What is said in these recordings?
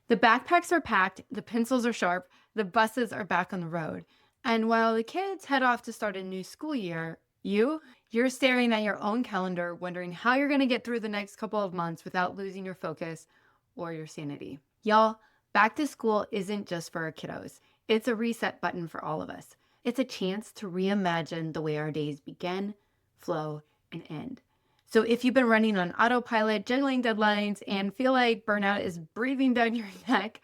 The backpacks are packed, the pencils are sharp, the buses are back on the road. And while the kids head off to start a new school year, you're staring at your own calendar, wondering how you're going to get through the next couple of months without losing your focus or your sanity. Y'all, back to school isn't just for our kiddos. It's a reset button for all of us. It's a chance to reimagine the way our days begin, flow, and end. So if you've been running on autopilot, juggling deadlines, and feel like burnout is breathing down your neck,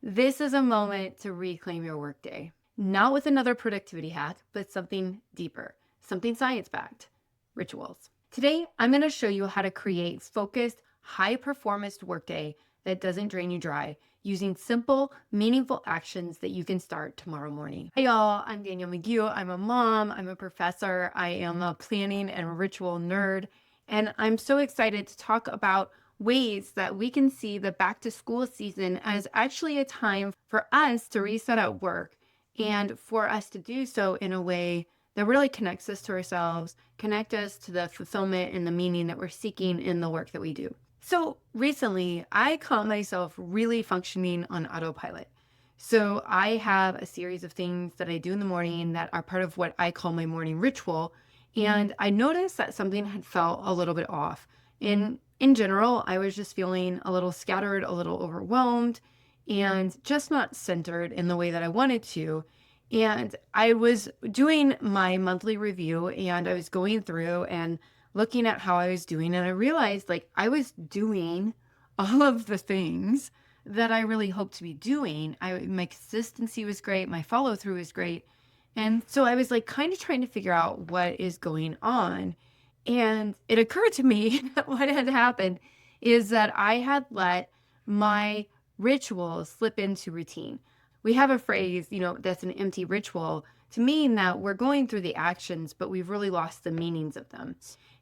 this is a moment to reclaim your workday. Not with another productivity hack, but something deeper, something science-backed, rituals. Today, I'm going to show you how to create focused, high-performance workday that doesn't drain you dry using simple, meaningful actions that you can start tomorrow morning. Hey y'all, I'm Danielle McGew. I'm a mom, I'm a professor, I am a planning and ritual nerd, and I'm so excited to talk about ways that we can see the back to school season as actually a time for us to reset at work and for us to do so in a way that really connects us to ourselves, connect us to the fulfillment and the meaning that we're seeking in the work that we do. So recently, I caught myself really functioning on autopilot. So I have a series of things that I do in the morning that are part of what I call my morning ritual. And I noticed that something had felt a little bit off. In general, I was just feeling a little scattered, a little overwhelmed, and just not centered in the way that I wanted to. And I was doing my monthly review and I was going through and looking at how I was doing. And I realized like I was doing all of the things that I really hoped to be doing. My consistency was great. My follow through was great. And so I was like kind of trying to figure out what is going on. And it occurred to me that what had happened is that I had let my rituals slip into routine. We have a phrase, that's an empty ritual to mean that we're going through the actions, but we've really lost the meanings of them.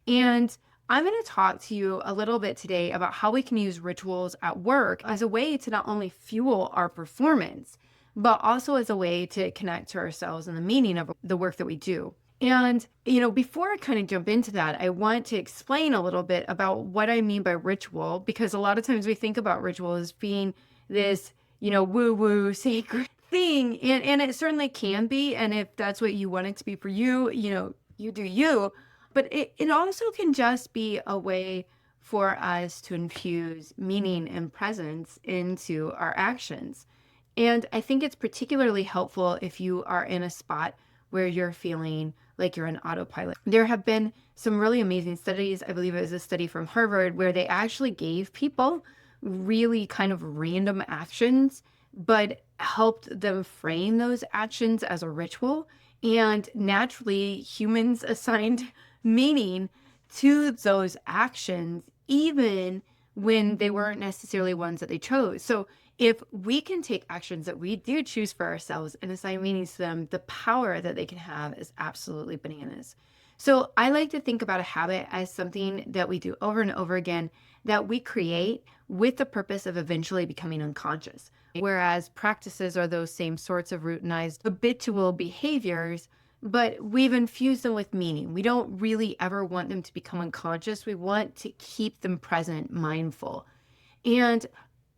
And I'm going to talk to you a little bit today about how we can use rituals at work as a way to not only fuel our performance, but also as a way to connect to ourselves and the meaning of the work that we do. And, before I kind of jump into that, I want to explain a little bit about what I mean by ritual, because a lot of times we think about ritual as being this, woo-woo sacred thing. And it certainly can be. And if that's what you want it to be for you, you do you. But it also can just be a way for us to infuse meaning and presence into our actions. And I think it's particularly helpful if you are in a spot where you're feeling like you're on autopilot. There have been some really amazing studies. I believe it was a study from Harvard where they actually gave people really kind of random actions, but helped them frame those actions as a ritual. And naturally, humans assigned meaning to those actions, even when they weren't necessarily ones that they chose. So if we can take actions that we do choose for ourselves and assign meanings to them, the power that they can have is absolutely bananas. So I like to think about a habit as something that we do over and over again that we create with the purpose of eventually becoming unconscious. Whereas practices are those same sorts of routinized habitual behaviors, but we've infused them with meaning. We don't really ever want them to become unconscious. We want to keep them present, mindful. And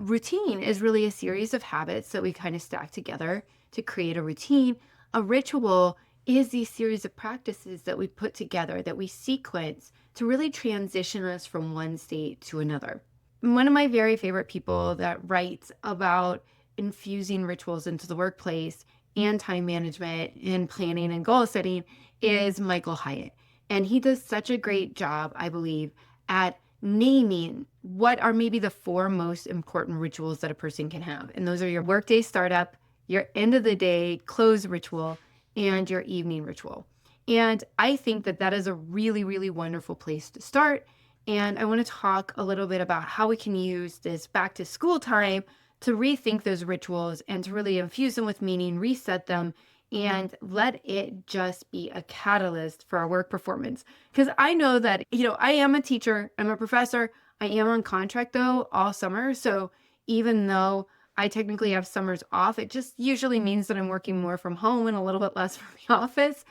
routine is really a series of habits that we kind of stack together to create a routine. A ritual is these series of practices that we put together, that we sequence to really transition us from one state to another. One of my very favorite people that writes about infusing rituals into the workplace and time management and planning and goal setting is Michael Hyatt. And he does such a great job, I believe, at naming what are maybe the four most important rituals that a person can have. And those are your workday startup, your end of the day close ritual, and your evening ritual. And I think that that is a really, really wonderful place to start. And I want to talk a little bit about how we can use this back to school time to rethink those rituals and to really infuse them with meaning, reset them, and let it just be a catalyst for our work performance. Because I know that, I am a teacher, I'm a professor, I am on contract though all summer. So even though I technically have summers off, it just usually means that I'm working more from home and a little bit less from the office.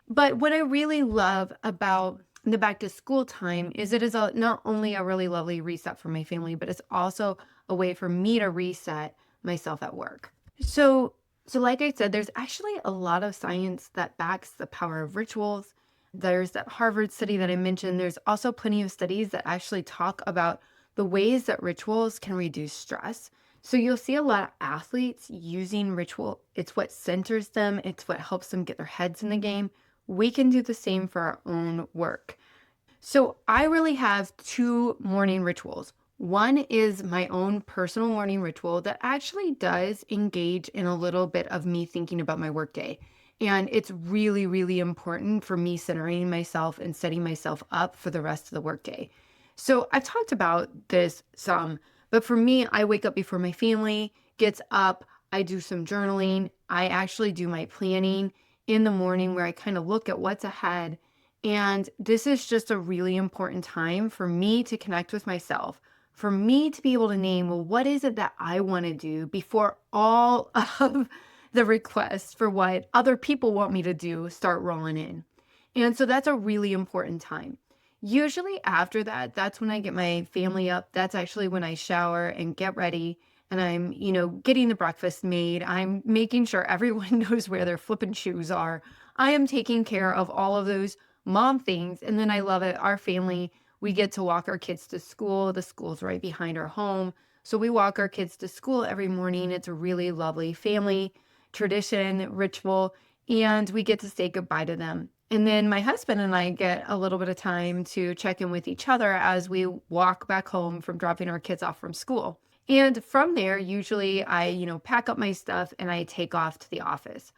But what I really love about the back to school time is it is not only a really lovely reset for my family, but it's also a way for me to reset myself at work. So, so like I said, there's actually a lot of science that backs the power of rituals. There's that Harvard study that I mentioned. There's also plenty of studies that actually talk about the ways that rituals can reduce stress. So you'll see a lot of athletes using ritual. It's what centers them. It's what helps them get their heads in the game. We can do the same for our own work. So I really have two morning rituals. One is my own personal morning ritual that actually does engage in a little bit of me thinking about my workday. And it's really, really important for me centering myself and setting myself up for the rest of the workday. So I've talked about this some, but for me, I wake up before my family gets up. I do some journaling. I actually do my planning in the morning where I kind of look at what's ahead, and this is just a really important time for me to connect with myself, for me to be able to name, well, what is it that I want to do before all of the requests for what other people want me to do start rolling in. And so that's a really important time. Usually after that, that's when I get my family up. That's actually when I shower and get ready. And I'm, getting the breakfast made. I'm making sure everyone knows where their flippin' shoes are. I am taking care of all of those mom things. And then I love it. Our family, we get to walk our kids to school. The school's right behind our home. So we walk our kids to school every morning. It's a really lovely family tradition, ritual, and we get to say goodbye to them. And then my husband and I get a little bit of time to check in with each other as we walk back home from dropping our kids off from school. And from there, usually I, pack up my stuff and I take off to the office.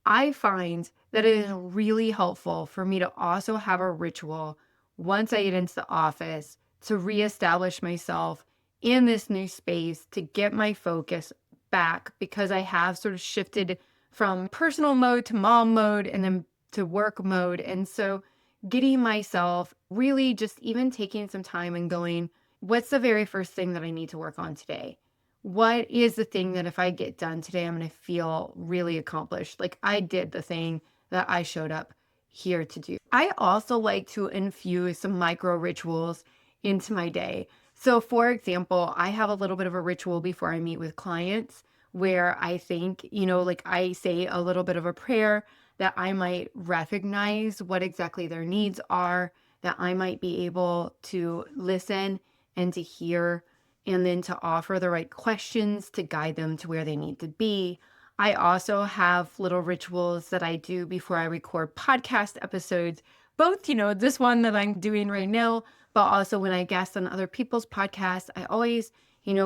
I find that it is really helpful for me to also have a ritual once I get into the office to reestablish myself in this new space, to get my focus back, because I have sort of shifted from personal mode to mom mode and then to work mode. And so getting myself really just even taking some time and going, what's the very first thing that I need to work on today? What is the thing that if I get done today, I'm going to feel really accomplished? Like I did the thing that I showed up here to do. I also like to infuse some micro rituals into my day. So for example, I have a little bit of a ritual before I meet with clients where I think, like I say a little bit of a prayer that I might recognize what exactly their needs are, that I might be able to listen and to hear, and then to offer the right questions to guide them to where they need to be. I also have little rituals that I do before I record podcast episodes, both, this one that I'm doing right now, but also when I guest on other people's podcasts. I always,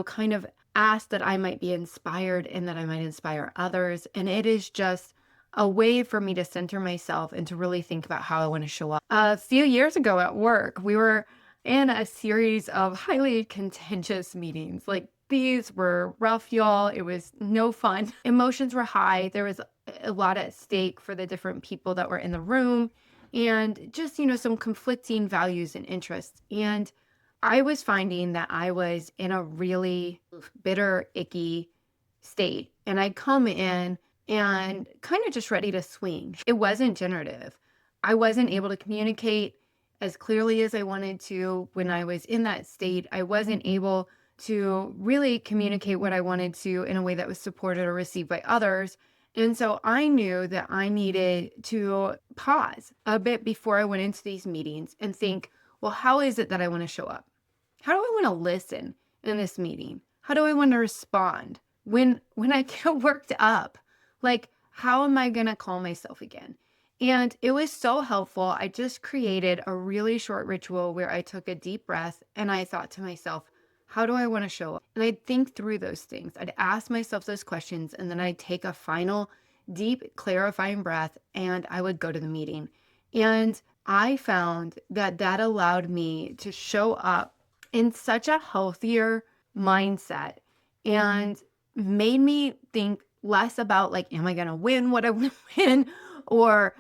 kind of ask that I might be inspired and that I might inspire others. And it is just a way for me to center myself and to really think about how I want to show up. A few years ago at work, we were in a series of highly contentious meetings. Like these were rough, y'all. It was no fun. Emotions were high. There was a lot at stake for the different people that were in the room, and just, some conflicting values and interests. And I was finding that I was in a really bitter, icky state. And I come in and kind of just ready to swing. It wasn't generative. I wasn't able to communicate as clearly as I wanted to when I was in that state. I wasn't able to really communicate what I wanted to in a way that was supported or received by others. And so I knew that I needed to pause a bit before I went into these meetings and think, well, how is it that I want to show up? How do I want to listen in this meeting? How do I want to respond when I get worked up? Like, how am I going to calm myself again? And it was so helpful. I just created a really short ritual where I took a deep breath and I thought to myself, how do I want to show up? And I'd think through those things. I'd ask myself those questions, and then I'd take a final deep clarifying breath and I would go to the meeting. And I found that that allowed me to show up in such a healthier mindset and made me think less about like, am I going to win what I want to win? Or,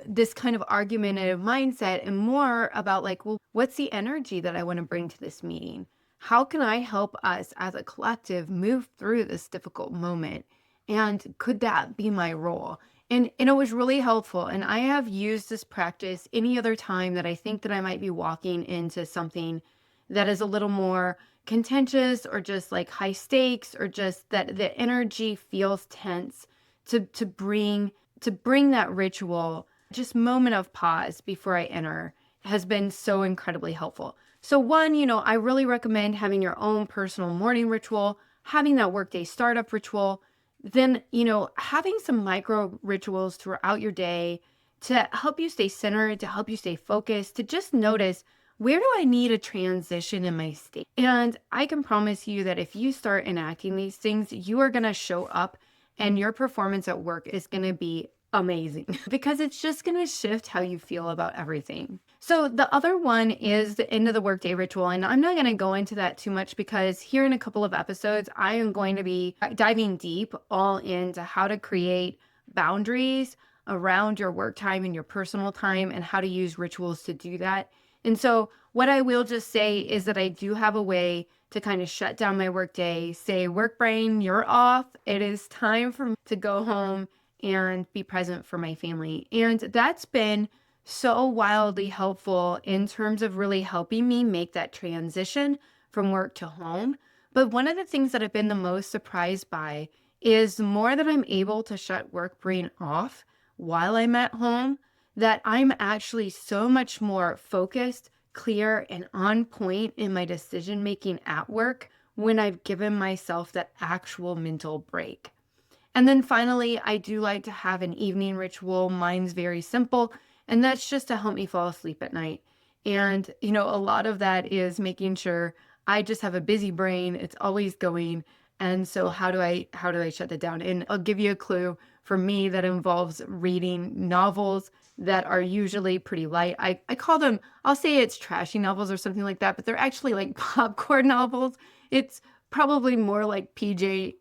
this kind of argumentative mindset, and more about like, well, what's the energy that I want to bring to this meeting? How can I help us as a collective move through this difficult moment? And could that be my role? And it was really helpful. And I have used this practice any other time that I think that I might be walking into something that is a little more contentious or just like high stakes or just that the energy feels tense to bring that ritual, just moment of pause before I enter has been so incredibly helpful. So one, I really recommend having your own personal morning ritual, having that workday startup ritual, then, having some micro rituals throughout your day to help you stay centered, to help you stay focused, to just notice where do I need a transition in my state? And I can promise you that if you start enacting these things, you are going to show up and your performance at work is going to be amazing because it's just going to shift how you feel about everything. So the other one is the end of the workday ritual. And I'm not going to go into that too much because here in a couple of episodes, I am going to be diving deep all into how to create boundaries around your work time and your personal time and how to use rituals to do that. And so what I will just say is that I do have a way to kind of shut down my workday, say, work brain, you're off. It is time for me to go home and be present for my family. And that's been so wildly helpful in terms of really helping me make that transition from work to home. But one of the things that I've been the most surprised by is the more that I'm able to shut work brain off while I'm at home, that I'm actually so much more focused, clear, and on point in my decision making at work when I've given myself that actual mental break. And then finally, I do like to have an evening ritual. Mine's very simple, and that's just to help me fall asleep at night. And, a lot of that is making sure I just have a busy brain. It's always going. And so how do I shut that down? And I'll give you a clue. For me, that involves reading novels that are usually pretty light. I call them, I'll say it's trashy novels or something like that, but they're actually like popcorn novels. It's probably more like PG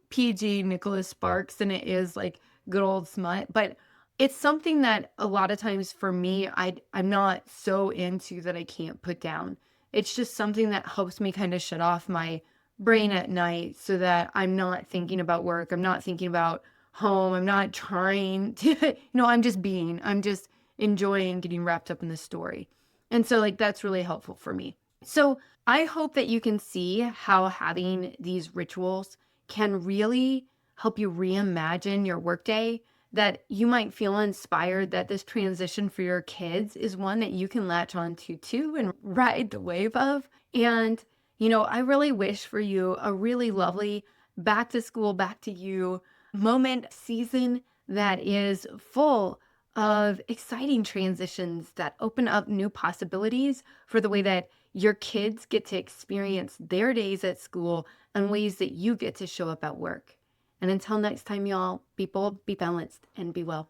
Nicholas Sparks than it is like good old smut. But it's something that a lot of times for me, I'm not so into that I can't put down. It's just something that helps me kind of shut off my brain at night so that I'm not thinking about work. I'm not thinking about home. I'm not trying to, I'm just enjoying getting wrapped up in the story. And so like that's really helpful for me. So I hope that you can see how having these rituals can really help you reimagine your workday, that you might feel inspired that this transition for your kids is one that you can latch onto too and ride the wave of. And, I really wish for you a really lovely back to school, back to you moment season that is full of exciting transitions that open up new possibilities for the way that your kids get to experience their days at school and ways that you get to show up at work. And until next time, y'all, be bold, be balanced, and be well.